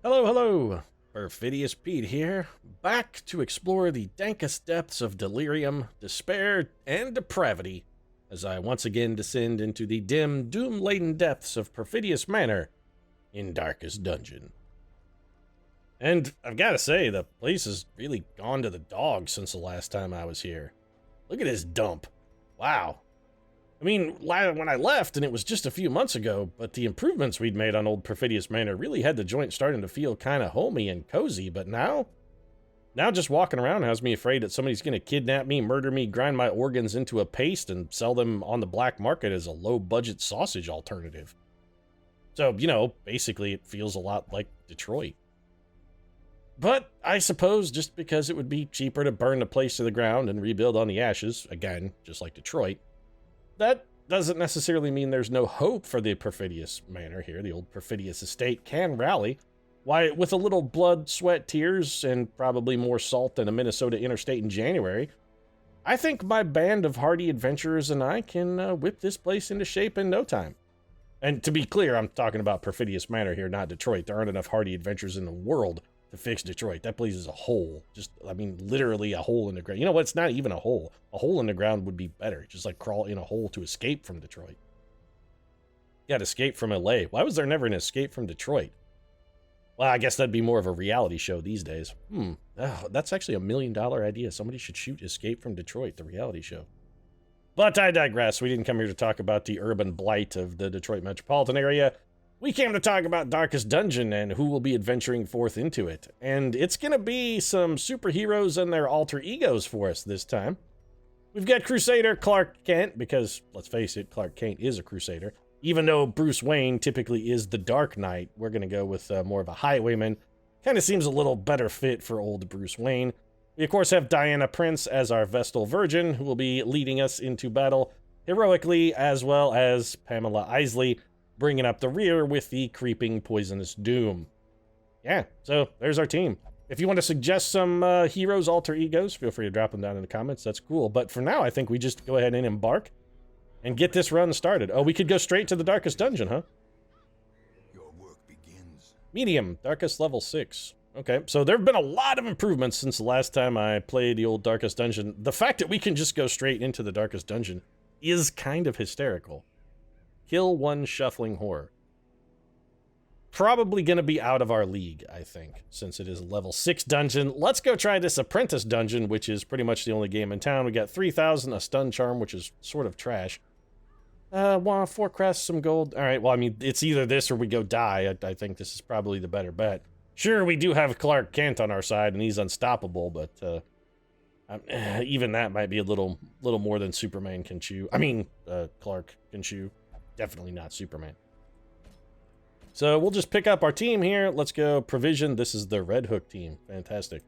Hello, hello! Perfidious Pete here, back to explore the dankest depths of delirium, despair, and depravity, as I once again descend into the dim, doom-laden depths of Perfidious Manor in Darkest Dungeon. And I've gotta say, the place has really gone to the dogs since the last time I was here. Look at this dump. Wow. I mean, when I left, and it was just a few months ago, but the improvements we'd made on old Perfidious Manor really had the joint starting to feel kind of homey and cozy, but now just walking around has me afraid that somebody's going to kidnap me, murder me, grind my organs into a paste, and sell them on the black market as a low-budget sausage alternative. So, basically it feels a lot like Detroit. But I suppose just because it would be cheaper to burn the place to the ground and rebuild on the ashes, again, just like Detroit, that doesn't necessarily mean there's no hope for the Perfidious Manor here. The old Perfidious estate can rally. Why, with a little blood, sweat, tears, and probably more salt than a Minnesota interstate in January, I think my band of hardy adventurers and I can whip this place into shape in no time. And to be clear, I'm talking about Perfidious Manor here, not Detroit. There aren't enough hardy adventurers in the world to fix Detroit. That place is a hole. Literally a hole in the ground. You know what? It's not even a hole. A hole in the ground would be better. Just like crawl in a hole to escape from Detroit. You gotta escape from LA. Why was there never an escape from Detroit? Well, I guess that'd be more of a reality show these days. Oh, that's actually $1 million idea. Somebody should shoot Escape from Detroit, the reality show. But I digress. We didn't come here to talk about the urban blight of the Detroit metropolitan area. We came to talk about Darkest Dungeon and who will be adventuring forth into it. And it's gonna be some superheroes and their alter egos for us this time. We've got Crusader Clark Kent, because, let's face it, Clark Kent is a Crusader. Even though Bruce Wayne typically is the Dark Knight, we're gonna go with more of a Highwayman. Kinda seems a little better fit for old Bruce Wayne. We, of course, have Diana Prince as our Vestal Virgin, who will be leading us into battle heroically, as well as Pamela Isley, bringing up the rear with the creeping poisonous doom. Yeah, so there's our team. If you want to suggest some heroes, alter egos, feel free to drop them down in the comments. That's cool. But for now, I think we just go ahead and embark and get this run started. Oh, we could go straight to the Darkest Dungeon, huh? Your work begins. Medium, Darkest level 6. Okay, so there have been a lot of improvements since the last time I played the old Darkest Dungeon. The fact that we can just go straight into the Darkest Dungeon is kind of hysterical. Kill one shuffling horror. Probably gonna be out of our league, I think, since it is a level 6 dungeon. Let's go try this Apprentice Dungeon, which is pretty much the only game in town. We got 3,000, a stun charm, which is sort of trash. 4 crests, some gold. All right, well, I mean, it's either this or we go die. I think this is probably the better bet. Sure, we do have Clark Kent on our side, and he's unstoppable, but even that might be a little more than Superman can chew. I mean, Clark can chew. Definitely not Superman. So we'll just pick up our team here. Let's go provision. This is the Red Hook team. Fantastic.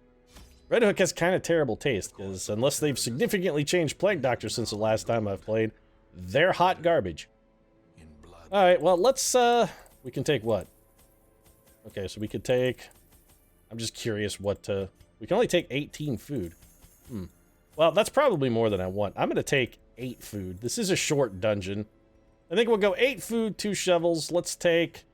Red Hook has kind of terrible taste, because unless they've significantly changed Plague Doctor since the last time I've played, they're hot garbage. Alright, well, let's, we can take what? Okay, so we could take, I'm just curious what to, we can only take 18 food. Well, that's probably more than I want. I'm going to take 8 food. This is a short dungeon. I think we'll go 8 food, 2 shovels. Let's take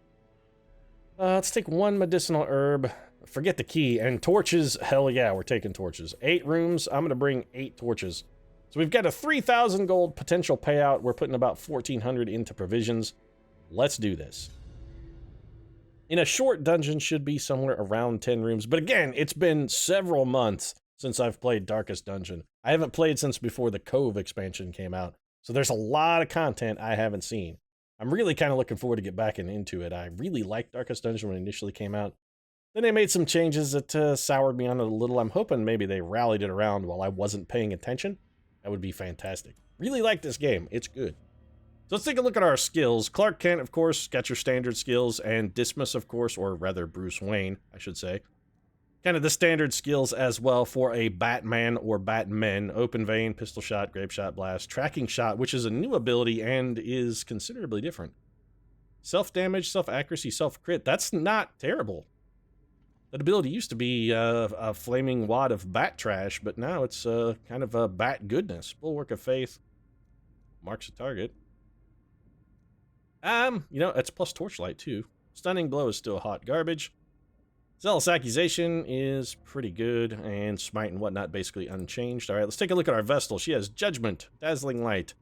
1 medicinal herb. Forget the key. And torches. Hell yeah, we're taking torches. 8 rooms. I'm going to bring 8 torches. So we've got a 3,000 gold potential payout. We're putting about 1,400 into provisions. Let's do this. In a short dungeon should be somewhere around 10 rooms. But again, it's been several months since I've played Darkest Dungeon. I haven't played since before the Cove expansion came out. So there's a lot of content I haven't seen. I'm really kind of looking forward to get back into it. I really liked Darkest Dungeon when it initially came out. Then they made some changes that soured me on it a little. I'm hoping maybe they rallied it around while I wasn't paying attention. That would be fantastic. Really like this game. It's good. So let's take a look at our skills. Clark Kent, of course, got your standard skills, and Dismas, of course, or rather Bruce Wayne, I should say. Kind of the standard skills as well for a Batman or Batmen. Open Vein, Pistol Shot, Grape Shot, Blast, Tracking Shot, which is a new ability and is considerably different. Self-damage, self-accuracy, self-crit. That's not terrible. That ability used to be a flaming wad of bat trash, but now it's kind of a bat goodness. Bulwark of Faith marks a target. It's plus Torchlight, too. Stunning Blow is still hot garbage. Zealous Accusation is pretty good, and Smite and whatnot basically unchanged. All right, let's take a look at our Vestal. She has Judgment, Dazzling Light,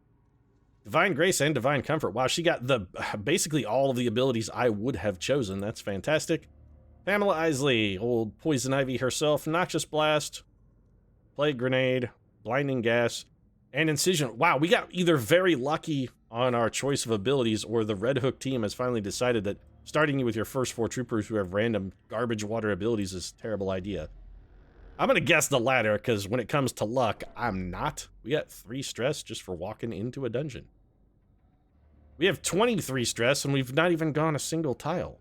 Divine Grace, and Divine Comfort. Wow, she got the basically all of the abilities I would have chosen. That's fantastic. Pamela Isley, old Poison Ivy herself, Noxious Blast, Plague Grenade, Blinding Gas, and Incision. Wow, we got either very lucky on our choice of abilities, or the Red Hook team has finally decided that starting you with your first 4 troopers who have random garbage water abilities is a terrible idea. I'm gonna guess the latter, because when it comes to luck, I'm not. We got 3 stress just for walking into a dungeon. We have 23 stress, and we've not even gone a single tile.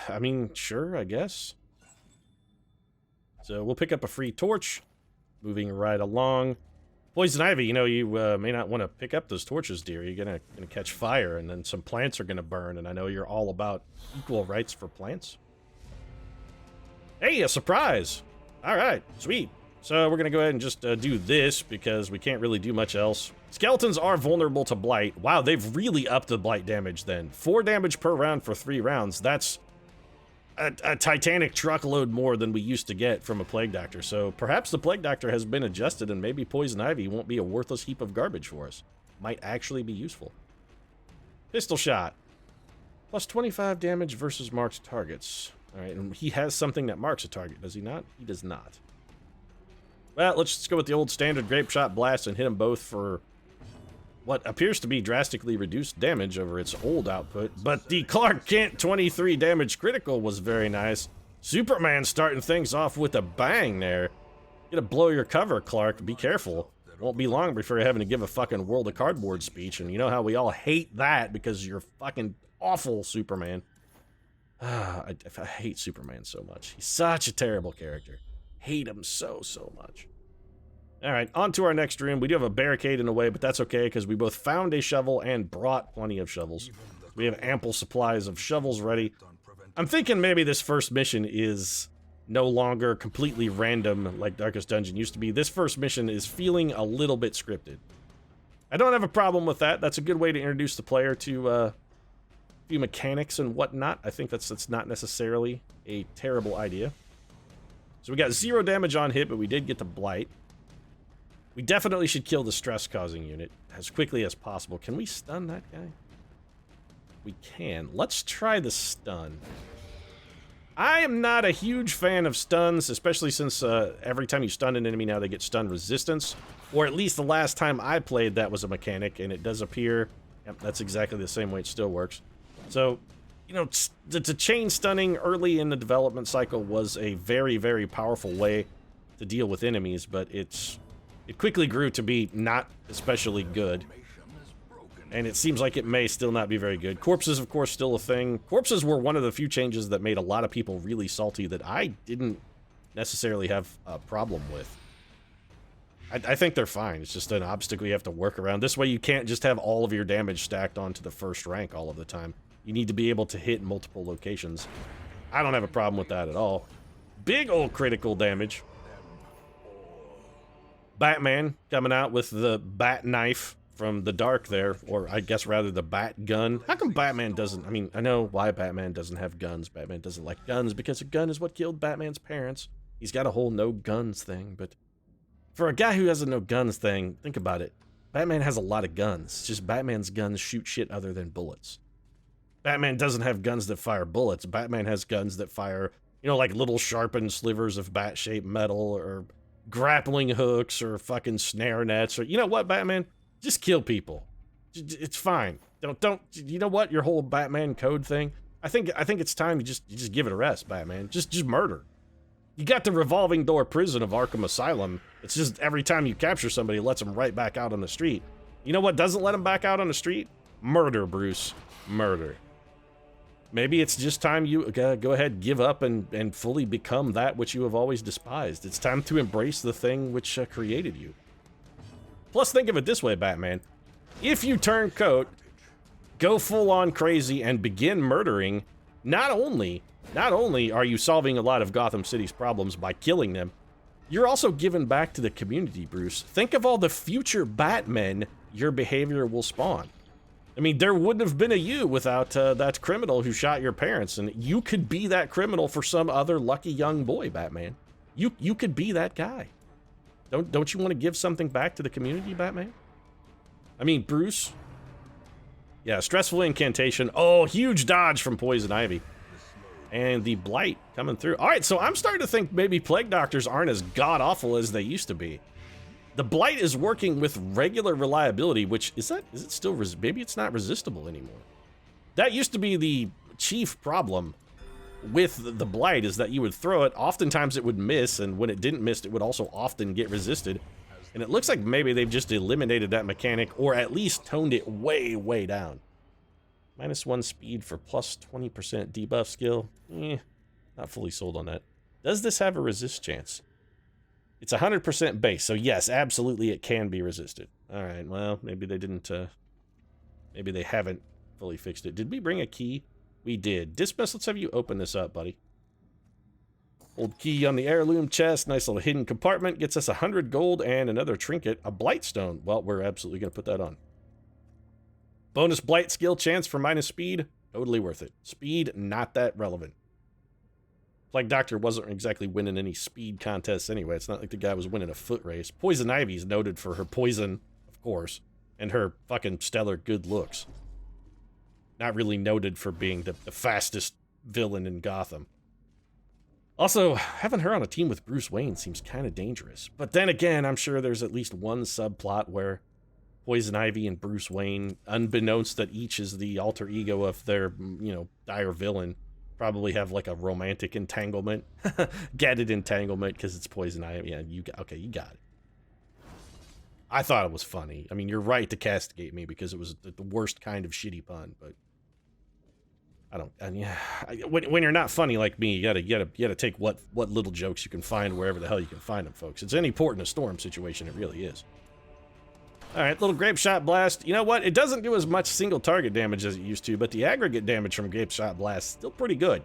I mean, sure, I guess. So we'll pick up a free torch. Moving right along. Poison Ivy, you know, you may not want to pick up those torches, dear. You're gonna catch fire, and then some plants are gonna burn, and I know you're all about equal rights for plants. Hey, a surprise! Alright, sweet. So we're gonna go ahead and just do this, because we can't really do much else. Skeletons are vulnerable to blight. Wow, they've really upped the blight damage then. 4 damage per round for 3 rounds. That's a titanic truckload more than we used to get from a Plague Doctor. So perhaps the Plague Doctor has been adjusted, and maybe Poison Ivy won't be a worthless heap of garbage for us. Might actually be useful. Pistol Shot. Plus 25 damage versus marked targets. Alright, and he has something that marks a target, does he not? He does not. Well, let's just go with the old standard Grape Shot Blast and hit them both for what appears to be drastically reduced damage over its old output. But the Clark Kent 23 damage critical was very nice. Superman starting things off with a bang there. You gotta blow your cover, Clark. Be careful. Won't be long before you're having to give a fucking World of Cardboard speech, and you know how we all hate that because you're fucking awful, Superman. I hate Superman so much. He's such a terrible character. Hate him so much. Alright, on to our next room. We do have a barricade in the way, but that's okay, because we both found a shovel and brought plenty of shovels. We have ample supplies of shovels ready. I'm thinking maybe this first mission is no longer completely random like Darkest Dungeon used to be. This first mission is feeling a little bit scripted. I don't have a problem with that. That's a good way to introduce the player to a few mechanics and whatnot. I think that's not necessarily a terrible idea. So we got 0 damage on hit, but we did get the blight. We definitely should kill the stress-causing unit as quickly as possible. Can we stun that guy? We can. Let's try the stun. I am not a huge fan of stuns, especially since every time you stun an enemy now they get stun resistance. Or at least the last time I played that was a mechanic, and it does appear... Yep, that's exactly the same way it still works. So, you know, the chain stunning early in the development cycle was a very, very powerful way to deal with enemies, but it quickly grew to be not especially good. And it seems like it may still not be very good. Corpses, of course, still a thing. Corpses were one of the few changes that made a lot of people really salty that I didn't necessarily have a problem with. I think they're fine. It's just an obstacle you have to work around. This way you can't just have all of your damage stacked onto the first rank all of the time. You need to be able to hit multiple locations. I don't have a problem with that at all. Big old critical damage. Batman coming out with the bat knife from the dark there, or I guess rather the bat gun. How come Batman doesn't, I mean, I know why Batman doesn't have guns. Batman doesn't like guns because a gun is what killed Batman's parents. He's got a whole no guns thing, but for a guy who has a no guns thing, think about it. Batman has a lot of guns. It's just Batman's guns shoot shit other than bullets. Batman doesn't have guns that fire bullets. Batman has guns that fire, you know, like little sharpened slivers of bat-shaped metal, or grappling hooks, or fucking snare nets, or you know what, Batman? Just kill people. It's fine. Don't. You know what? Your whole Batman code thing. I think it's time you just give it a rest, Batman. Just murder. You got the revolving door prison of Arkham Asylum. It's just every time you capture somebody, it lets them right back out on the street. You know what doesn't let them back out on the street? Murder, Bruce. Murder. Maybe it's just time you go ahead, give up, and fully become that which you have always despised. It's time to embrace the thing which created you. Plus, think of it this way, Batman. If you turn coat, go full-on crazy, and begin murdering, not only are you solving a lot of Gotham City's problems by killing them, you're also giving back to the community, Bruce. Think of all the future Batmen your behavior will spawn. I mean, there wouldn't have been a you without that criminal who shot your parents, and you could be that criminal for some other lucky young boy, Batman. You could be that guy. Don't you want to give something back to the community, Batman? I mean, Bruce. Yeah, stressful incantation. Oh, huge dodge from Poison Ivy. And the Blight coming through. All right, so I'm starting to think maybe Plague Doctors aren't as god-awful as they used to be. The Blight is working with regular reliability, which, is it still, maybe it's not resistible anymore. That used to be the chief problem with the Blight, is that you would throw it, oftentimes it would miss, and when it didn't miss, it would also often get resisted. And it looks like maybe they've just eliminated that mechanic, or at least toned it way, way down. -1 speed for plus 20% debuff skill. Not fully sold on that. Does this have a resist chance? It's 100% base, so yes, absolutely it can be resisted. All right, well, maybe they didn't, maybe they haven't fully fixed it. Did we bring a key? We did. Dismiss, let's have you open this up, buddy. Old key on the heirloom chest, nice little hidden compartment, gets us 100 gold and another trinket, a Blightstone. Well, we're absolutely going to put that on. Bonus Blight skill chance for minus speed, totally worth it. Speed, not that relevant. Plague Doctor wasn't exactly winning any speed contests anyway. It's not like the guy was winning a foot race. Poison Ivy's noted for her poison, of course, and her fucking stellar good looks. Not really noted for being the fastest villain in Gotham. Also, having her on a team with Bruce Wayne seems kind of dangerous. But then again, I'm sure there's at least one subplot where Poison Ivy and Bruce Wayne, unbeknownst that each is the alter ego of their, dire villain, probably have like a romantic entanglement. Gadded entanglement because it's Poison Ivy. Yeah, you got it. I thought it was funny. I mean, you're right to castigate me because it was the worst kind of shitty pun, but when you're not funny like me, you gotta take what little jokes you can find wherever the hell you can find them, folks. It's any port in a storm situation, it really is. All right, little Grape Shot Blast. You know what? It doesn't do as much single target damage as it used to, but the aggregate damage from Grape Shot Blast is still pretty good.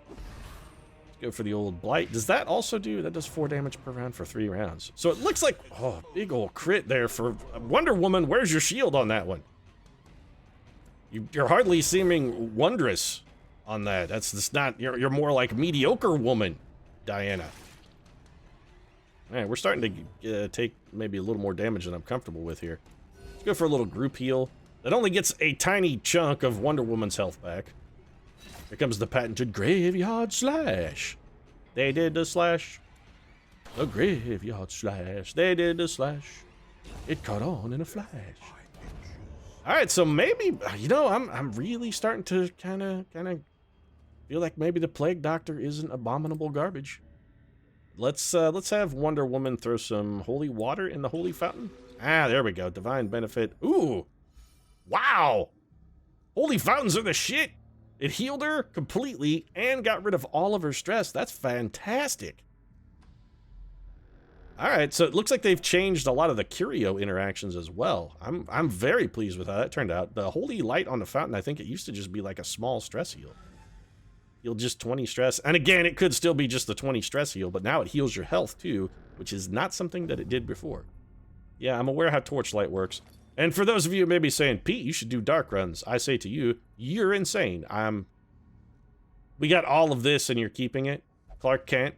Let's go for the old Blight. Does that also do? That does 4 damage per round for 3 rounds. So it looks like, oh, big old crit there for Wonder Woman. Where's your shield on that one? You're hardly seeming wondrous on that. That's just not. You're more like mediocre woman, Diana. All right, we're starting to take maybe a little more damage than I'm comfortable with here. Let's go for a little group heal. That only gets a tiny chunk of Wonder Woman's health back. Here comes the patented Graveyard Slash. They did the slash. The Graveyard Slash. They did the slash. It caught on in a flash. All right, so maybe, I'm really starting to kind of feel like maybe the Plague Doctor isn't abominable garbage. Let's have Wonder Woman throw some holy water in the holy fountain. Ah, there we go. Divine benefit. Ooh. Wow. Holy fountains are the shit. It healed her completely and got rid of all of her stress. That's fantastic. All right, so it looks like they've changed a lot of the curio interactions as well. I'm very pleased with how that turned out. The holy light on the fountain, I think it used to just be like a small stress heal. Heal just 20 stress. And again, it could still be just the 20 stress heal, but now it heals your health too, which is not something that it did before. Yeah, I'm aware how Torchlight works. And for those of you who may be saying, Pete, you should do dark runs, I say to you, you're insane. We got all of this and you're keeping it? Clark Kent?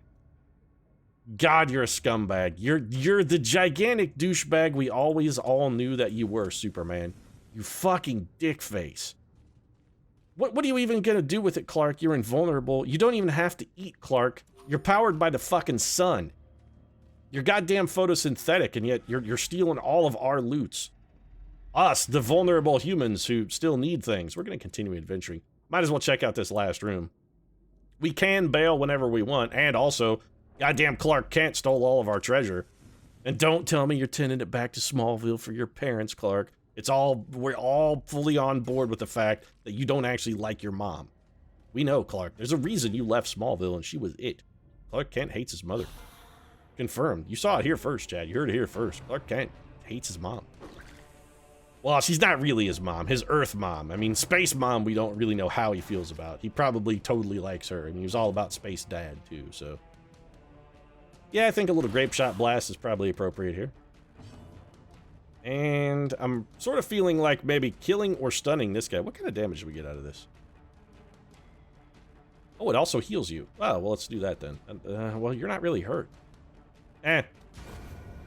God, you're a scumbag. You're the gigantic douchebag we always all knew that you were, Superman. You fucking dick face. What are you even gonna do with it, Clark? You're invulnerable. You don't even have to eat, Clark. You're powered by the fucking sun. You're goddamn photosynthetic, and yet you're stealing all of our loots. Us, the vulnerable humans who still need things. We're gonna continue adventuring. Might as well check out this last room. We can bail whenever we want, and also, goddamn Clark Kent stole all of our treasure. And don't tell me you're tending it back to Smallville for your parents, Clark. We're all fully on board with the fact that you don't actually like your mom. We know, Clark. There's a reason you left Smallville and she was it. Clark Kent hates his mother. Confirmed. You saw it here first, Chad. You heard it here first. Clark Kent hates his mom. Well, she's not really his mom. His Earth mom. I mean, Space Mom, we don't really know how he feels about. He probably totally likes her, and he was all about Space Dad, too, so. Yeah, I think a little Grape Shot Blast is probably appropriate here. And I'm sort of feeling like maybe killing or stunning this guy. What kind of damage do we get out of this? Oh, it also heals you. Oh, well, let's do that then. Well, you're not really hurt.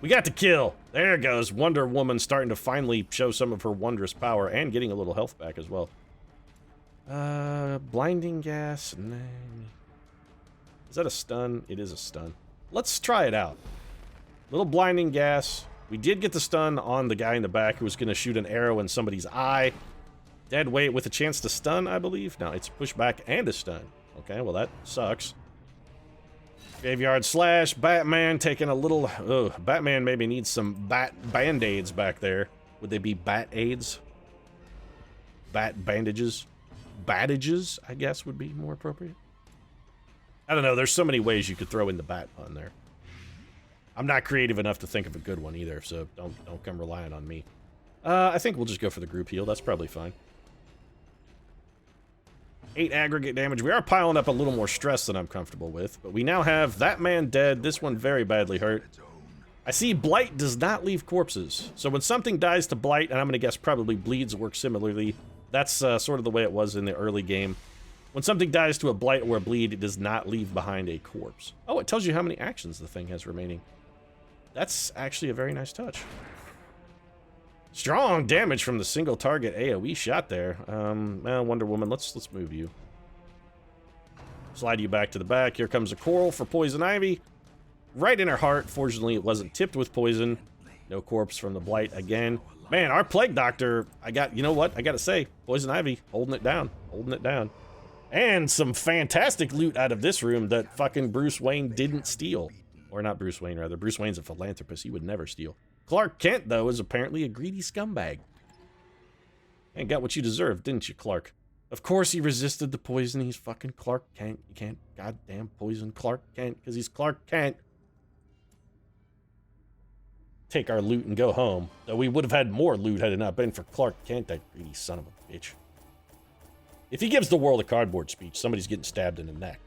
We got the kill. There it goes. Wonder Woman starting to finally show some of her wondrous power and getting a little health back as well. Blinding gas. Is that a stun? It is a stun. Let's try it out. Little blinding gas. We did get the stun on the guy in the back who was going to shoot an arrow in somebody's eye. Dead weight with a chance to stun, I believe. No, it's pushback and a stun. Okay, well, that sucks. Graveyard Slash. Batman taking a little... Ugh, Batman maybe needs some band-aids back there. Would they be bat-aids? Bat bandages? Bandages, I guess, would be more appropriate. I don't know. There's so many ways you could throw in the bat pun there. I'm not creative enough to think of a good one either, so don't come relying on me. I think we'll just go for the group heal. That's probably fine. 8 aggregate damage. We are piling up a little more stress than I'm comfortable with, but we now have that man dead, this one very badly hurt. I see Blight does not leave corpses, so when something dies to Blight, and I'm going to guess probably bleeds work similarly, that's sort of the way it was in the early game. When something dies to a Blight or a bleed, it does not leave behind a corpse. Oh, it tells you how many actions the thing has remaining. That's actually a very nice touch. Strong damage from the single target AoE shot there. Wonder Woman, let's move you. Slide you back to the back. Here comes a coral for Poison Ivy. Right in her heart. Fortunately, it wasn't tipped with poison. No corpse from the Blight again. Man, our Plague Doctor, you know what? I gotta say, Poison Ivy, holding it down. Holding it down. And some fantastic loot out of this room that fucking Bruce Wayne didn't steal. Or not Bruce Wayne, rather. Bruce Wayne's a philanthropist. He would never steal. Clark Kent, though, is apparently a greedy scumbag. And got what you deserved, didn't you, Clark? Of course he resisted the poison. He's fucking Clark Kent. You can't goddamn poison Clark Kent, because he's Clark Kent. Take our loot and go home. Though we would have had more loot had it not been for Clark Kent, that greedy son of a bitch. If he gives the world a cardboard speech, somebody's getting stabbed in the neck.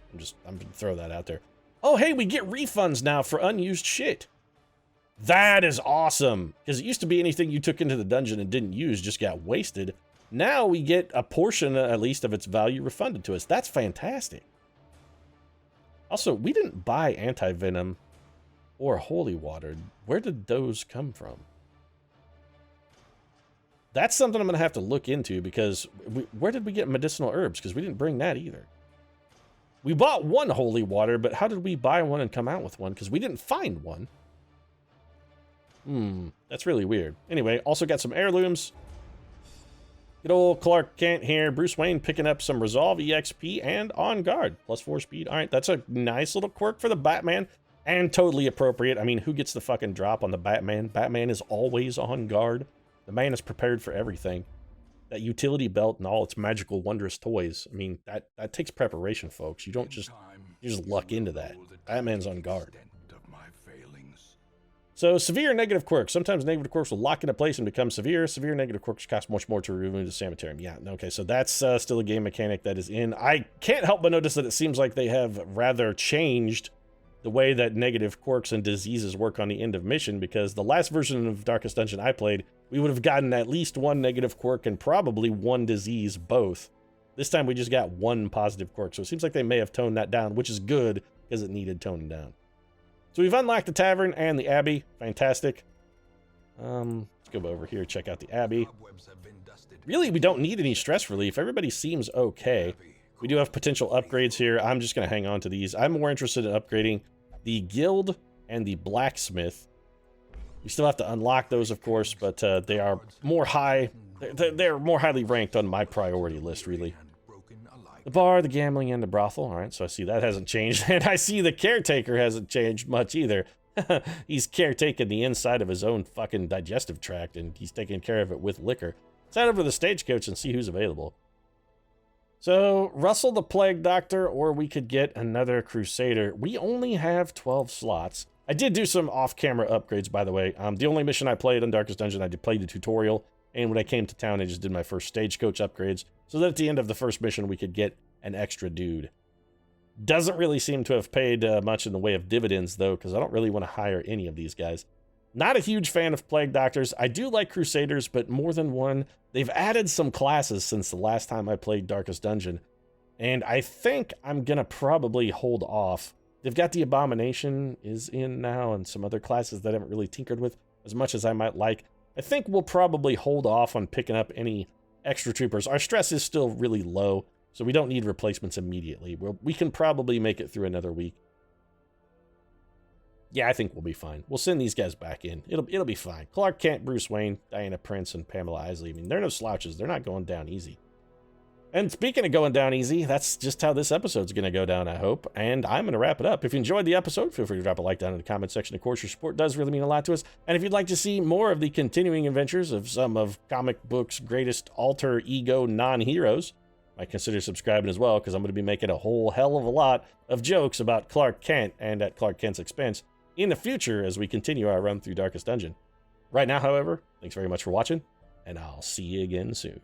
I'm gonna throw that out there. Oh, hey, we get refunds now for unused shit. That is awesome. Because it used to be anything you took into the dungeon and didn't use just got wasted. Now we get a portion, at least, of its value refunded to us. That's fantastic. Also, we didn't buy anti-venom or holy water. Where did those come from? That's something I'm going to have to look into because where did we get medicinal herbs? Because we didn't bring that either. We bought one holy water, but how did we buy one and come out with one? Because we didn't find one. That's really weird. Anyway, also got some heirlooms. Good old Clark Kent here. Bruce Wayne picking up some Resolve EXP and On Guard. +4 speed. All right, that's a nice little quirk for the Batman. And totally appropriate. I mean, who gets the fucking drop on the Batman? Batman is always on guard. The man is prepared for everything. That utility belt and all its magical, wondrous toys. I mean, that takes preparation, folks. You don't just luck into that. Batman's on guard. So, severe negative quirks. Sometimes negative quirks will lock into place and become severe. Severe negative quirks cost much more to remove the sanitarium. Yeah, okay, so that's still a game mechanic that is in. I can't help but notice that it seems like they have rather changed the way that negative quirks and diseases work on the end of mission, because the last version of Darkest Dungeon I played, we would have gotten at least one negative quirk and probably one disease, both. This time we just got one positive quirk, so it seems like they may have toned that down, which is good, because it needed toning down. So we've unlocked the tavern and the abbey. Fantastic. Let's go over here, check out the abbey. Really, we don't need any stress relief. Everybody seems okay. We do have potential upgrades here. I'm just going to hang on to these. I'm more interested in upgrading the guild and the blacksmith. We still have to unlock those, of course, but they are more high. They're more highly ranked on my priority list, really. The bar, the gambling, and the brothel. All right, so I see that hasn't changed. And I see the caretaker hasn't changed much either. He's caretaking the inside of his own fucking digestive tract, and he's taking care of it with liquor. Let's head over to the stagecoach and see who's available. So, Russell the Plague Doctor, or we could get another Crusader. We only have 12 slots. I did do some off-camera upgrades, by the way. The only mission I played on Darkest Dungeon, I did play the tutorial. And when I came to town, I just did my first stagecoach upgrades, so that at the end of the first mission, we could get an extra dude. Doesn't really seem to have paid much in the way of dividends, though, because I don't really want to hire any of these guys. Not a huge fan of Plague Doctors. I do like Crusaders, but more than one. They've added some classes since the last time I played Darkest Dungeon, and I think I'm going to probably hold off. They've got the Abomination is in now and some other classes that I haven't really tinkered with as much as I might like. I think we'll probably hold off on picking up any extra troopers. Our stress is still really low, so we don't need replacements immediately. We can probably make it through another week. Yeah, I think we'll be fine. We'll send these guys back in. It'll be fine. Clark Kent, Bruce Wayne, Diana Prince, and Pamela Isley. I mean, they're no slouches. They're not going down easy. And speaking of going down easy, that's just how this episode's going to go down, I hope. And I'm going to wrap it up. If you enjoyed the episode, feel free to drop a like down in the comment section. Of course, your support does really mean a lot to us. And if you'd like to see more of the continuing adventures of some of comic books' greatest alter ego non-heroes, might consider subscribing as well, because I'm going to be making a whole hell of a lot of jokes about Clark Kent and at Clark Kent's expense in the future as we continue our run through Darkest Dungeon. Right now, however, thanks very much for watching, and I'll see you again soon.